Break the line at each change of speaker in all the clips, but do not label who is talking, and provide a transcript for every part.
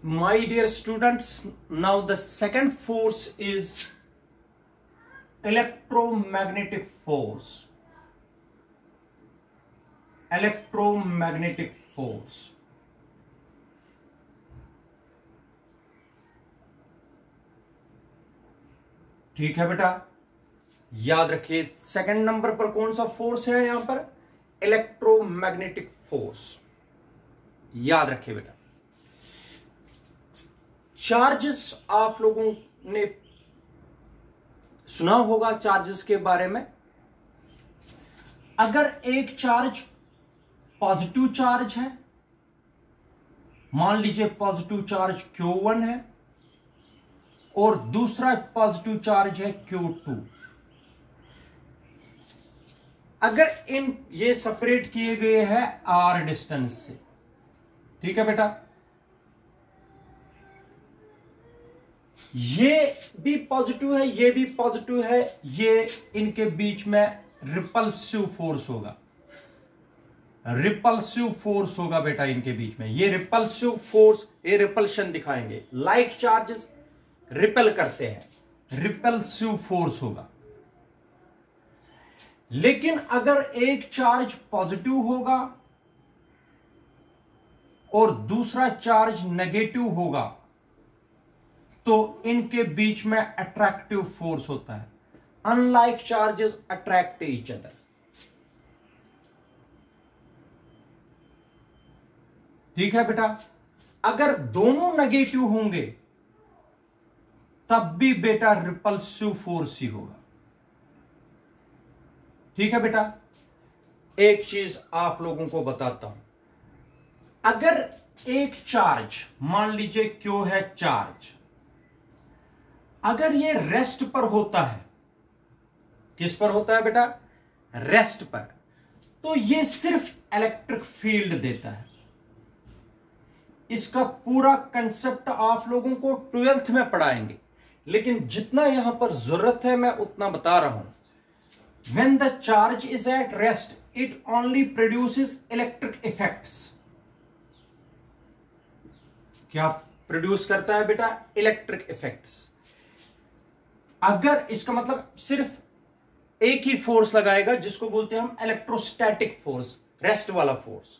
My dear students, now the second force is electromagnetic force. Electromagnetic force. ठीक है बेटा, याद रखिए सेकंड नंबर पर कौन सा फोर्स है यहां पर? Electromagnetic force. याद रखिए बेटा, चार्जेस आप लोगों ने सुना होगा चार्जेस के बारे में। अगर एक चार्ज पॉजिटिव चार्ज है, मान लीजिए पॉजिटिव चार्ज Q1 है और दूसरा पॉजिटिव चार्ज है Q2, अगर ये सेपरेट किए गए हैं r डिस्टेंस से, ठीक है बेटा, ये भी पॉजिटिव है, ये भी पॉजिटिव है, ये इनके बीच में रिपल्सिव फोर्स होगा। रिपल्सिव फोर्स होगा बेटा इनके बीच में। ये रिपल्सिव फोर्स, ये रिपल्शन दिखाएंगे। लाइक चार्जेस रिपेल करते हैं, रिपल्सिव फोर्स होगा। लेकिन अगर एक चार्ज पॉजिटिव होगा और दूसरा चार्ज नेगेटिव होगा तो इनके बीच में अट्रैक्टिव फोर्स होता है। Unlike charges attract each other. ठीक है बेटा, अगर दोनों नेगेटिव होंगे तब भी बेटा रिपल्सिव फोर्स ही होगा। ठीक है बेटा, एक चीज आप लोगों को बताता हूं। अगर एक चार्ज, मान लीजिए Q है चार्ज, अगर ये रेस्ट पर होता है, किस पर होता है बेटा? रेस्ट पर, तो ये सिर्फ इलेक्ट्रिक फील्ड देता है। इसका पूरा कंसेप्ट आप लोगों को 12th में पढ़ाएंगे, लेकिन जितना यहां पर जरूरत है मैं उतना बता रहा हूं। When the charge is at rest, it only produces electric effects. क्या प्रोड्यूस करता है बेटा? Electric effects. अगर इसका मतलब सिर्फ एक ही फोर्स लगाएगा जिसको बोलते हैं हम इलेक्ट्रोस्टैटिक फोर्स, रेस्ट वाला फोर्स।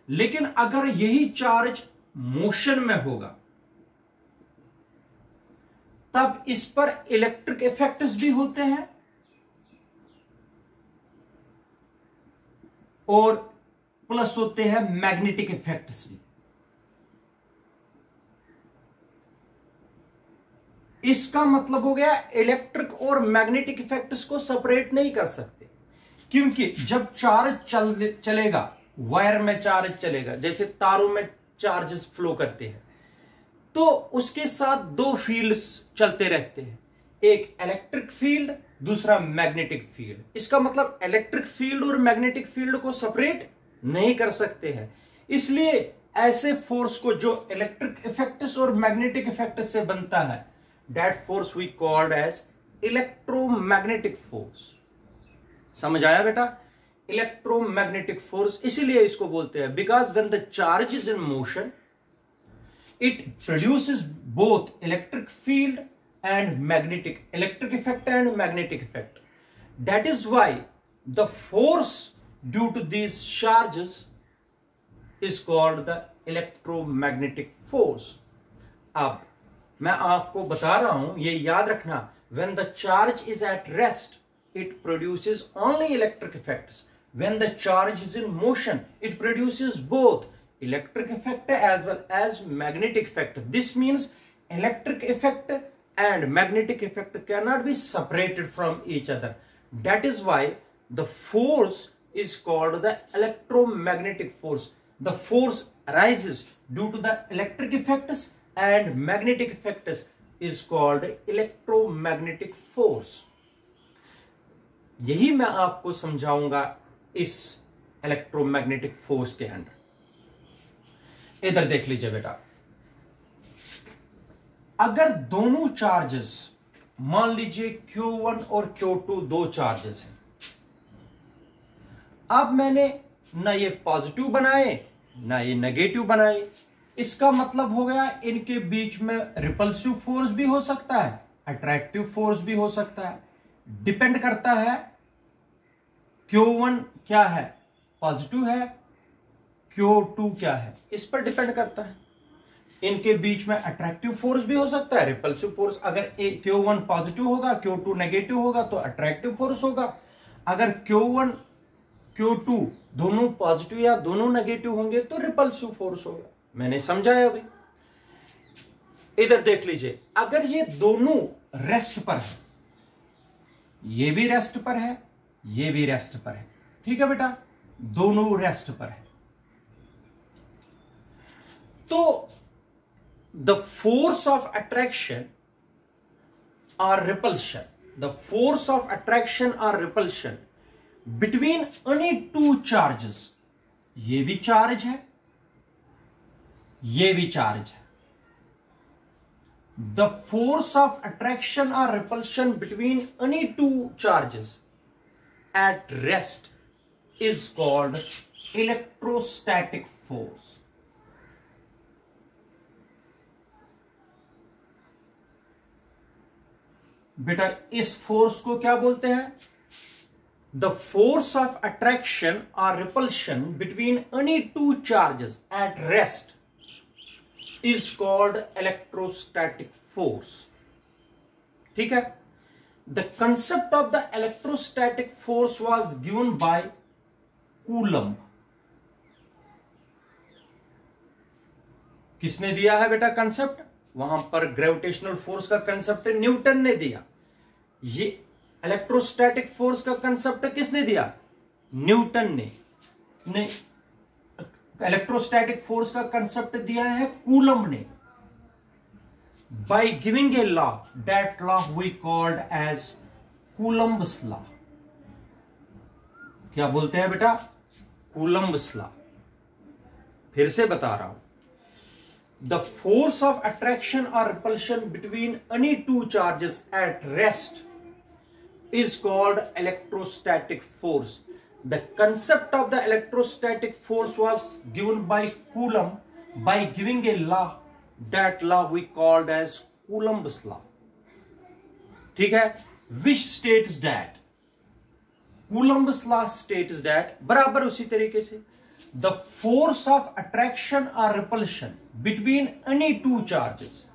लेकिन अगर यही चार्ज मोशन में होगा तब इस पर इलेक्ट्रिक इफेक्ट्स भी होते हैं और प्लस होते हैं मैग्नेटिक इफेक्ट्स भी। इसका मतलब हो गया इलेक्ट्रिक और मैग्नेटिक इफेक्ट्स को सेपरेट नहीं कर सकते, क्योंकि जब चार्ज चलेगा, वायर में चार्ज चलेगा, जैसे तारों में चार्जेस फ्लो करते हैं, तो उसके साथ दो फील्ड्स चलते रहते हैं, एक इलेक्ट्रिक फील्ड, दूसरा मैग्नेटिक फील्ड। इसका मतलब इलेक्ट्रिक फील्ड और मैग्नेटिक फील्ड को सेपरेट नहीं कर सकते हैं। इसलिए ऐसे फोर्स को जो इलेक्ट्रिक इफेक्ट्स और मैग्नेटिक इफेक्ट्स से बनता है, that force we called as electromagnetic force. समझ आया बेटा? इलेक्ट्रोमैग्नेटिक फोर्स इसीलिए इसको बोलते हैं, because when the charge is in motion it produces both electric field and electric effect and magnetic effect. That is why the force due to these charges is called the electromagnetic force. अब मैं आपको बता रहा हूं, ये याद रखना, when the charge is at rest it produces only electric effects. When the charge is in motion it produces both electric effect as well as magnetic effect. This means electric effect and magnetic effect cannot be separated from each other. That is why the force is called the electromagnetic force. The force arises due to the electric effects and magnetic effects is called electromagnetic force. यही मैं आपको समझाऊंगा इस electromagnetic force के अंदर। इधर देख लीजिए बेटा, अगर दोनों चार्जेस, मान लीजिए Q1 और Q2 दो चार्जेस हैं, अब मैंने ना ये पॉजिटिव बनाए ना ये नेगेटिव बनाए, इसका मतलब हो गया इनके बीच में रिपल्सिव फोर्स भी हो सकता है, अट्रैक्टिव फोर्स भी हो सकता है। डिपेंड करता है Q1 क्या है, पॉजिटिव है, Q2 क्या है, इस पर डिपेंड करता है। इनके बीच में अट्रैक्टिव फोर्स भी हो सकता है, रिपल्सिव फोर्स। अगर Q1 पॉजिटिव होगा, Q2 नेगेटिव होगा तो अट्रैक्टिव फोर्स होगा। अगर Q1 Q2 दोनों पॉजिटिव या दोनों नेगेटिव होंगे तो रिपल्सिव फोर्स होगा। मैंने समझाया अभी। इधर देख लीजिए, अगर ये दोनों रेस्ट पर है, ये भी रेस्ट पर है, ये भी रेस्ट पर है, ठीक है बेटा, दोनों रेस्ट पर है, तो द फोर्स ऑफ अट्रैक्शन और repulsion, the force of attraction और repulsion between any two charges, ये भी चार्ज है, ये भी चार्ज है, the force of attraction or repulsion between any two charges at rest is called electrostatic force. बेटा इस फोर्स को क्या बोलते हैं? The force of attraction or repulsion between any two charges at rest is called electrostatic force. ठीक है? The concept of the electrostatic force was given by Coulomb. किसने दिया है बेटा कंसेप्ट? वहां पर ग्रेविटेशनल फोर्स का कंसेप्ट न्यूटन ने दिया। ये इलेक्ट्रोस्टैटिक फोर्स का कंसेप्ट किसने दिया? न्यूटन ने इलेक्ट्रोस्टैटिक फोर्स का कंसेप्ट दिया है कूलम्ब ने। By giving a law, that law we called as Coulomb's law. क्या बोलते हैं बेटा? Coulomb's law. फिर से बता रहा हूं, द फोर्स ऑफ अट्रैक्शन और repulsion between any two charges at rest is called electrostatic force. The concept of the electrostatic force was given by Coulomb by giving a law. That law we called as Coulomb's law. ठीक है? Which states that Coulomb's law states that बराबर उसी तरीके से the force of attraction or repulsion between any two charges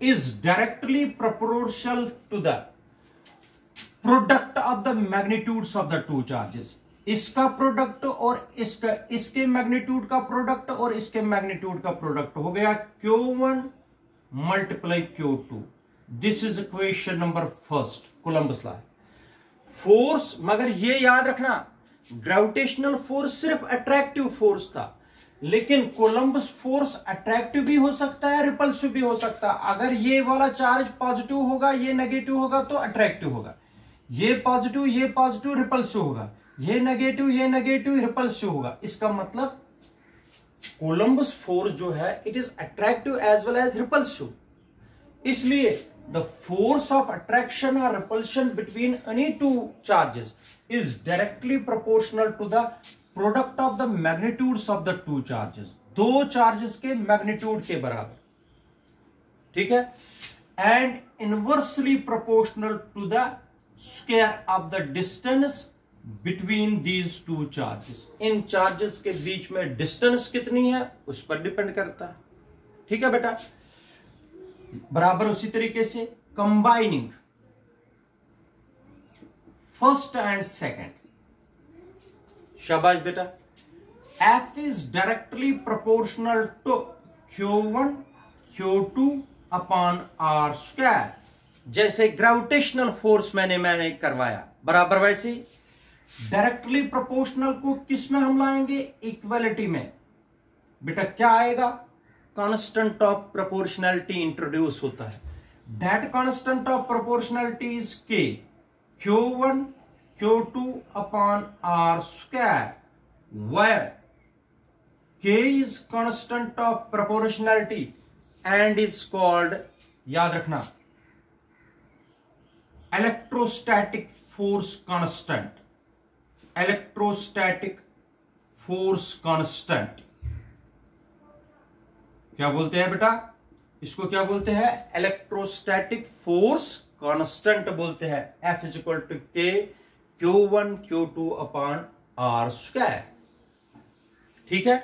is directly proportional to the product of the magnitudes of the two charges. इसका product और इसके magnitude का product और इसके मैग्नीट्यूड का प्रोडक्ट हो गया Q1 multiply Q2। This is equation number first, Columbus law. Force, मगर ये याद रखना, ग्रेविटेशनल फोर्स सिर्फ अट्रैक्टिव फोर्स था, लेकिन कोलंबस फोर्स अट्रैक्टिव भी हो सकता है, रिपल्सिव भी हो सकता है। अगर ये वाला चार्ज पॉजिटिव होगा, ये नेगेटिव होगा तो अट्रैक्टिव होगा, ये पॉजिटिव रिपल्सिव होगा, ये नेगेटिव रिपल्सिव होगा। इसका मतलब कोलंबस फोर्स जो है it is attractive as well as repulsive. इसलिए द फोर्स ऑफ अट्रैक्शन और repulsion between any two charges is directly proportional to the product of the magnitudes of the two charges. दो charges के magnitude के बराबर, ठीक है, and inversely proportional to the square of the distance between these two charges. इन charges के बीच में डिस्टेंस कितनी है उस पर डिपेंड करता है, ठीक है बेटा। बराबर उसी तरीके से कंबाइनिंग फर्स्ट एंड सेकेंड, शाबाश बेटा। F is directly proportional to Q1 Q2 upon R square। जैसे ग्रेविटेशनल फोर्स मैंने करवाया, बराबर वैसे डायरेक्टली प्रोपोर्शनल को किस में हम लाएंगे? इक्वलिटी में। बेटा क्या आएगा? कांस्टेंट ऑफ प्रोपोर्शनैलिटी इंट्रोड्यूस होता है। That constant of proportionality is K, Q1 Q2 upon R square, where K is constant of proportionality and is called, याद रखना, electrostatic force constant। electrostatic force constant क्या बोलते हैं बेटा, इसको क्या बोलते हैं, इलेक्ट्रोस्टैटिक फोर्स कांस्टेंट बोलते हैं। F इज इक्वल टू के Q1 Q2 upon are square. ठीक है,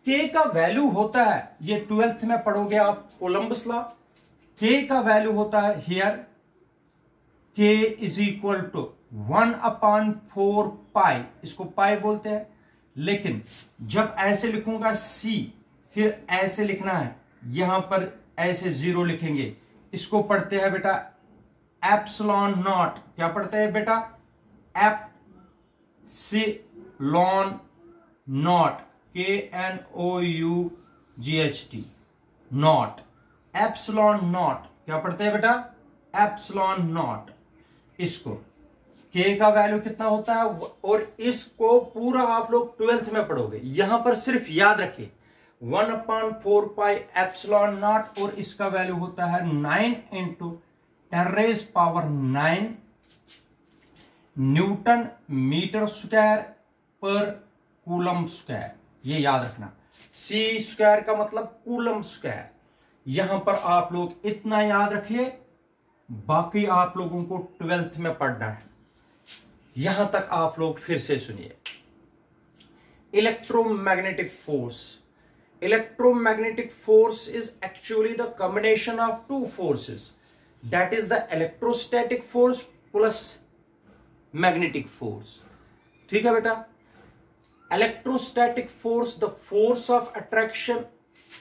K का वैल्यू होता है, ये 12th में पढ़ोगे आप कोलंबस लॉ। K का वैल्यू होता है here K is equal to 1/4 pi, इसको पाई बोलते हैं। लेकिन जब ऐसे लिखूंगा C, फिर ऐसे लिखना है, यहां पर ऐसे 0 लिखेंगे, इसको पढ़ते हैं बेटा एप्सिलॉन नॉट। क्या पढ़ते हैं बेटा, epsilon not, KNOUGHT, not, epsilon not. क्या पढ़ते हैं बेटा, एप्सिलॉन नॉट। इसको K का वैल्यू कितना होता है, और इसको पूरा आप लोग 12th में पढ़ोगे। यहां पर सिर्फ याद रखिए 1/4 पाई एप्सिलॉन नॉट, और इसका वैल्यू होता है 9 × 10⁻⁹ न्यूटन मीटर स्क्वायर पर कूलम स्क्वायर। ये याद रखना, C स्क्वायर का मतलब कूलम स्क्वायर। यहां पर आप लोग इतना याद रखिए, बाकी आप लोगों को 12th में पढ़ना है। यहां तक आप लोग फिर से सुनिए। Electromagnetic force, electromagnetic force is actually the combination of two forces, that is the electrostatic force plus magnetic force। ठीक है बेटा, electrostatic force, the force of attraction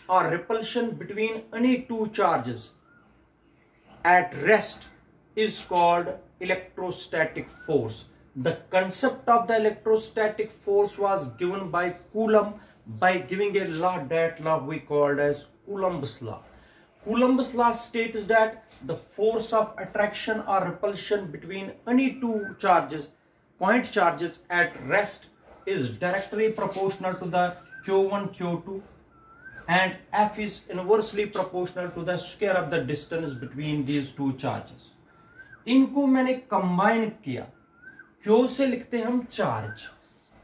or repulsion between any two charges at rest is called electrostatic force। The concept of the electrostatic force was given by Coulomb by giving a law, that law we called as Coulomb's law। Coulomb's law states that the force of attraction or repulsion between any two charges, point charges at rest, is directly proportional to the Q1 Q2 and F is inversely proportional to the square of the distance between these two charges। इनको मैंने combine किया, Q से लिखते हम charge,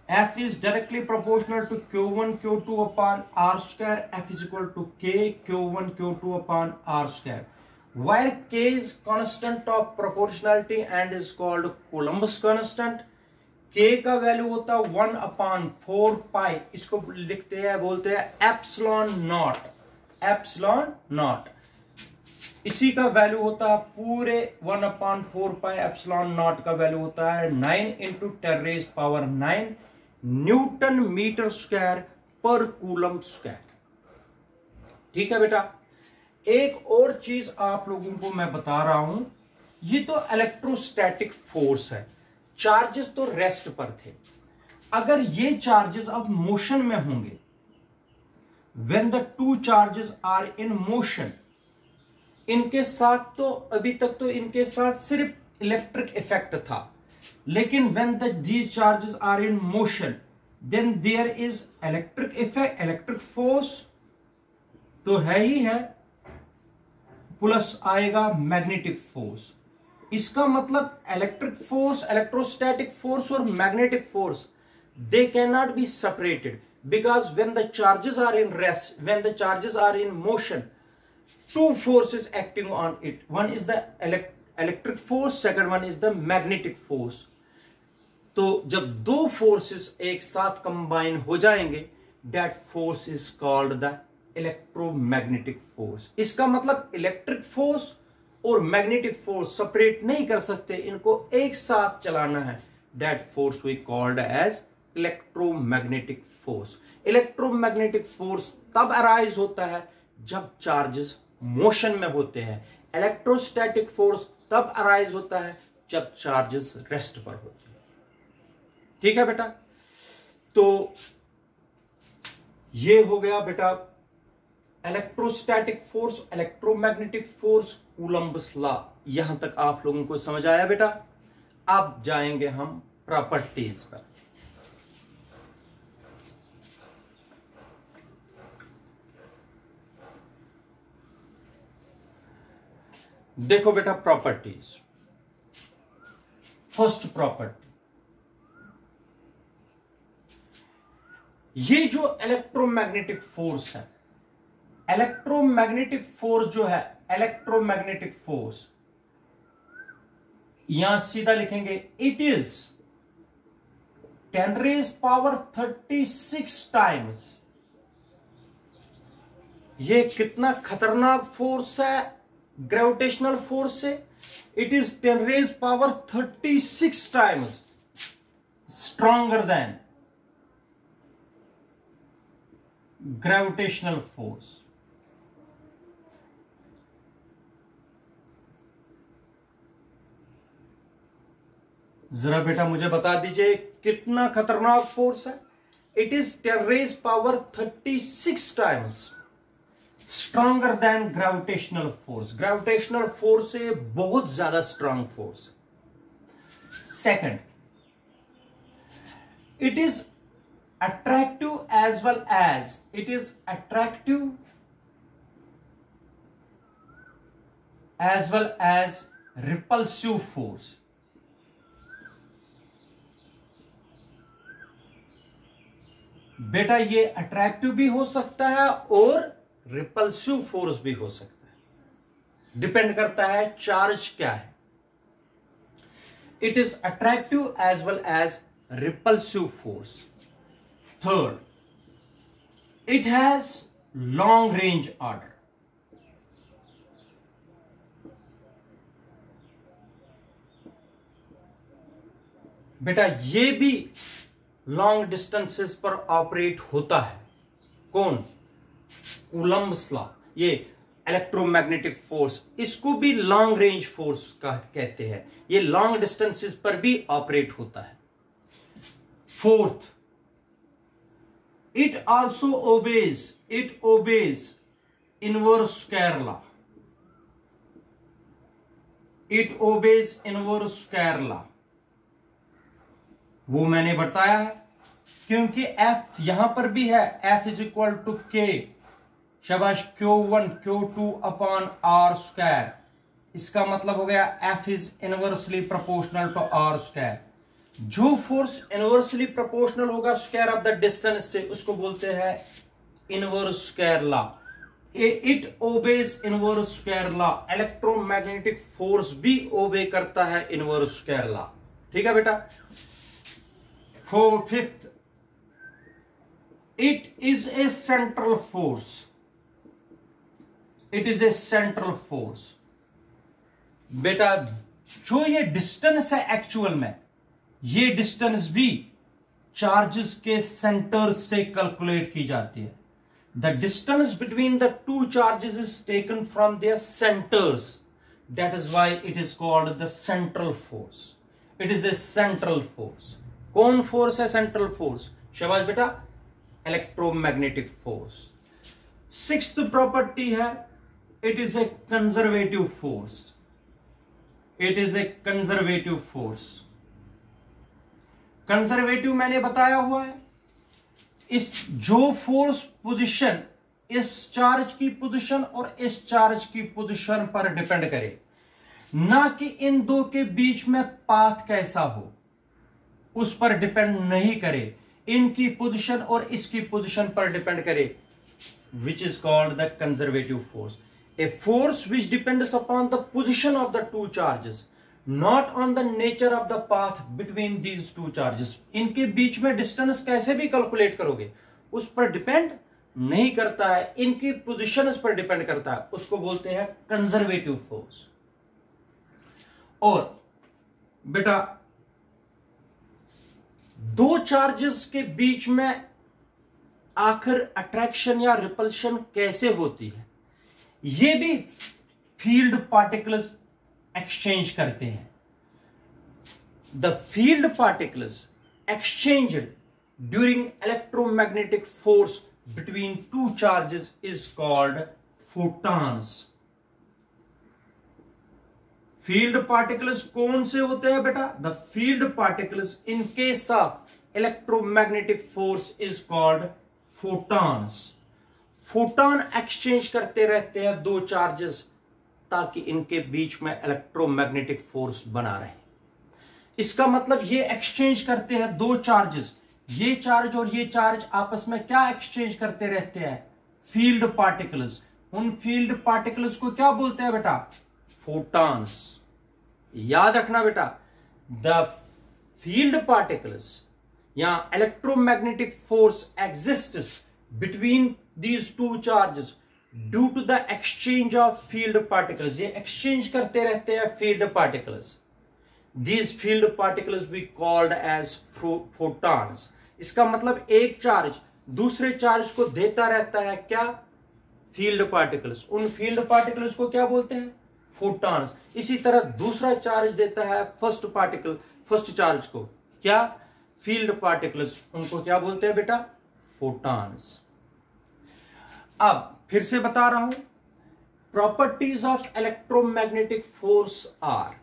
F is directly proportional to Q1 Q2 upon R square, F is equal to K Q1 Q2 upon R square, where K is constant of proportionality and is called Coulomb's constant। K का value होता है 1/4 pi, इसको लिखते हैं, बोलते हैं epsilon not, epsilon not. इसी का वैल्यू होता है पूरे 1/4 पाई एप्सिलॉन नॉट का वैल्यू होता है 9 × 10⁻⁹ न्यूटन मीटर स्क्वायर पर कूलम स्क्वायर। ठीक है बेटा, एक और चीज आप लोगों को मैं बता रहा हूं, ये तो इलेक्ट्रोस्टैटिक फोर्स है, चार्जेस तो रेस्ट पर थे। अगर ये चार्जेस अब मोशन में होंगे, when the two charges are in motion, इनके साथ तो अभी तक तो इनके साथ सिर्फ इलेक्ट्रिक इफेक्ट था, लेकिन when these charges are in motion then there is electric effect, electric force तो है ही है, प्लस आएगा मैग्नेटिक फोर्स। इसका मतलब इलेक्ट्रिक फोर्स, इलेक्ट्रोस्टैटिक फोर्स और magnetic force, they can not be separated, because when the charges are in rest, when the charges are in motion, two forces acting on it, one is the electric force, second one is the magnetic force। तो जब दो forces एक साथ combine हो जाएंगे, that force is called the electromagnetic force। इसका मतलब electric force और मैग्नेटिक फोर्स सेपरेट नहीं कर सकते, इनको एक साथ चलाना है, that force we called as electromagnetic force। Electromagnetic force तब अराइज होता है जब चार्जेस मोशन में होते हैं, इलेक्ट्रोस्टैटिक फोर्स तब अराइज होता है जब चार्जेस रेस्ट पर होते हैं। ठीक है बेटा, तो ये हो गया बेटा electrostatic force, electromagnetic force, Coulomb's law. यहां तक आप लोगों को समझ आया बेटा। अब जाएंगे हम प्रॉपर्टीज पर। देखो बेटा प्रॉपर्टीज, फर्स्ट प्रॉपर्टी, ये जो इलेक्ट्रोमैग्नेटिक फोर्स है, इलेक्ट्रोमैग्नेटिक फोर्स जो है, इलेक्ट्रोमैग्नेटिक फोर्स यहां सीधा लिखेंगे, इट इज 10⁻36 टाइम्स। ये कितना खतरनाक फोर्स है ग्रेविटेशनल फोर्स से, it is 10⁻36 times stronger than gravitational force. जरा बेटा मुझे बता दीजिए कितना खतरनाक फोर्स है। It is 10⁻36 times stronger than gravitational force. Gravitational force से बहुत ज्यादा strong force. Second, it is attractive as well as, it is attractive as well as repulsive force. बेटा ये अट्रैक्टिव भी हो सकता है और रिपल्सिव फोर्स भी हो सकता है, डिपेंड करता है चार्ज क्या है। It is attractive as well as repulsive force. Third, it has long range order. बेटा ये भी लॉन्ग डिस्टेंसेस पर ऑपरेट होता है। कौन? Coulomb's law. ये इलेक्ट्रोमैग्नेटिक फोर्स, इसको भी लॉन्ग रेंज फोर्स कहते हैं। ये लॉन्ग डिस्टेंसेस पर भी ऑपरेट होता है। Fourth, it also obeys inverse square law. It obeys inverse square law, वो मैंने बताया है, क्योंकि F यहां पर भी है, F is equal to K, शाबाश, Q1 Q2 upon R square. इसका मतलब हो गया F is inversely proportional to R square. जो फोर्स इनवर्सली प्रोपोर्शनल होगा स्क्वायर ऑफ द डिस्टेंस से, उसको बोलते हैं inverse square law. It obeys inverse square law. Electromagnetic force भी ओबे करता है इनवर्स स्क्वायर लॉ। ठीक है बेटा। Fifth, it is a central force. It is a central force. बेटा जो ये डिस्टेंस है एक्चुअल में, ये डिस्टेंस भी चार्जेस के सेंटर से कैलकुलेट की जाती है। The distance between the two charges is taken from there centres, that is why it is called the central force. It is a central force. कौन फोर्स है सेंट्रल फोर्स? शाबाश बेटा, electromagnetic force. Sixth property है, it is a conservative force. It is a conservative force. Conservative मैंने बताया हुआ है, इस जो फोर्स पोजीशन इस चार्ज की पोजीशन और इस चार्ज की पोजीशन पर डिपेंड करे, ना कि इन दो के बीच में पाथ कैसा हो उस पर डिपेंड नहीं करे, इनकी पोजीशन और इसकी पोजीशन पर डिपेंड करे, which is called the conservative force. A force which depends upon the position of the two charges, not on the nature of the path between these two charges. इनके बीच में distance कैसे भी calculate करोगे उस पर depend नहीं करता है, इनकी पोजीशन उस पर डिपेंड करता है, उसको बोलते हैं कंजर्वेटिव फोर्स। और बेटा दो चार्जेस के बीच में आखिर अट्रैक्शन या रिपल्शन कैसे होती है, यह भी फील्ड पार्टिकल्स एक्सचेंज करते हैं। The field particles exchanged during electromagnetic force between two charges is called photons. Field particles कौन से होते हैं बेटा? The field particles in case of electromagnetic force is called photons. Photon exchange करते रहते हैं दो चार्जेस, ताकि इनके बीच में इलेक्ट्रोमैग्नेटिक फोर्स बना रहे। इसका मतलब ये एक्सचेंज करते हैं दो चार्जेस, ये चार्ज और ये चार्ज आपस में क्या एक्सचेंज करते रहते हैं? Field particles. उन फील्ड पार्टिकल्स को क्या बोलते हैं बेटा? फोटॉन्स। याद रखना बेटा, द फील्ड पार्टिकल्स या electromagnetic force exists between these two charges due to the exchange of field particles. ये एक्सचेंज करते रहते हैं field particles. These field particles we called as photons. इसका मतलब एक चार्ज दूसरे चार्ज को देता रहता है क्या? Field particles. उन फील्ड पार्टिकल्स को क्या बोलते हैं? फोटॉन्स। इसी तरह दूसरा चार्ज देता है फर्स्ट चार्ज को क्या? Field particles. उनको क्या बोलते हैं बेटा? फोटॉन्स। अब फिर से बता रहा हूं, properties of electromagnetic force are,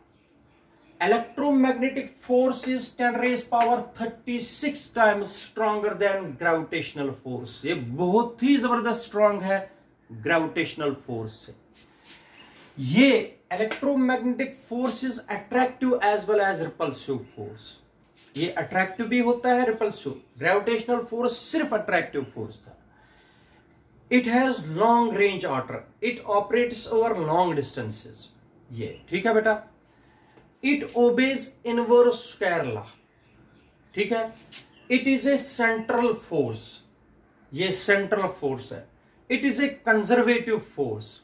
electromagnetic force is 10⁻36 times stronger than gravitational force. ये बहुत ही जबरदस्त स्ट्रांग है ग्रेविटेशनल फोर्स से। ये electromagnetic force is attractive as well as repulsive force. ये अट्रैक्टिव भी होता है, रिपल्सिव। ग्रेविटेशनल फोर्स सिर्फ अट्रैक्टिव फोर्स था। It has long range order, it operates over long distances. ये ठीक है बेटा। It obeys inverse square law, ठीक है। It is a central force, ये सेंट्रल फोर्स है। It is a conservative force.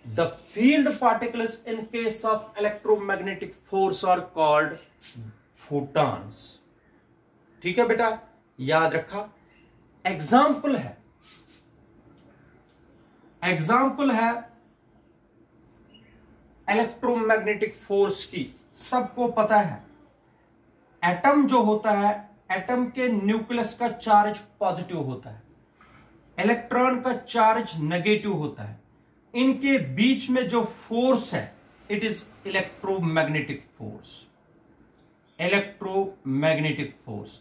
The field particles in case of electromagnetic force are called photons. ठीक है बेटा, याद रखा। एग्जाम्पल है इलेक्ट्रोमैग्नेटिक फोर्स की, सबको पता है। एटम जो होता है, एटम के न्यूक्लियस का चार्ज पॉजिटिव होता है, इलेक्ट्रॉन का चार्ज नेगेटिव होता है। इनके बीच में जो फोर्स है, it is electromagnetic force. Electromagnetic force,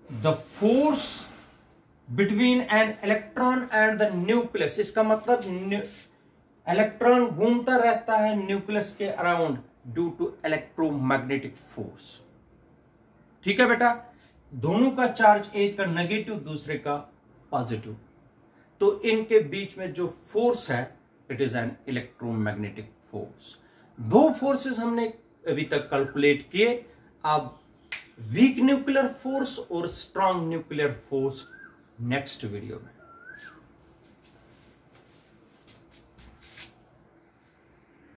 the force between an electron and the nucleus. इसका मतलब इलेक्ट्रॉन घूमता रहता है न्यूक्लियस के around due to electromagnetic force. ठीक है बेटा, दोनों का चार्ज, एक का नेगेटिव दूसरे का पॉजिटिव, तो इनके बीच में जो फोर्स है, it is an electromagnetic force. दो फोर्सेस हमने अभी तक कैलकुलेट किए। अब वीक न्यूक्लियर फोर्स और strong nuclear force next video में।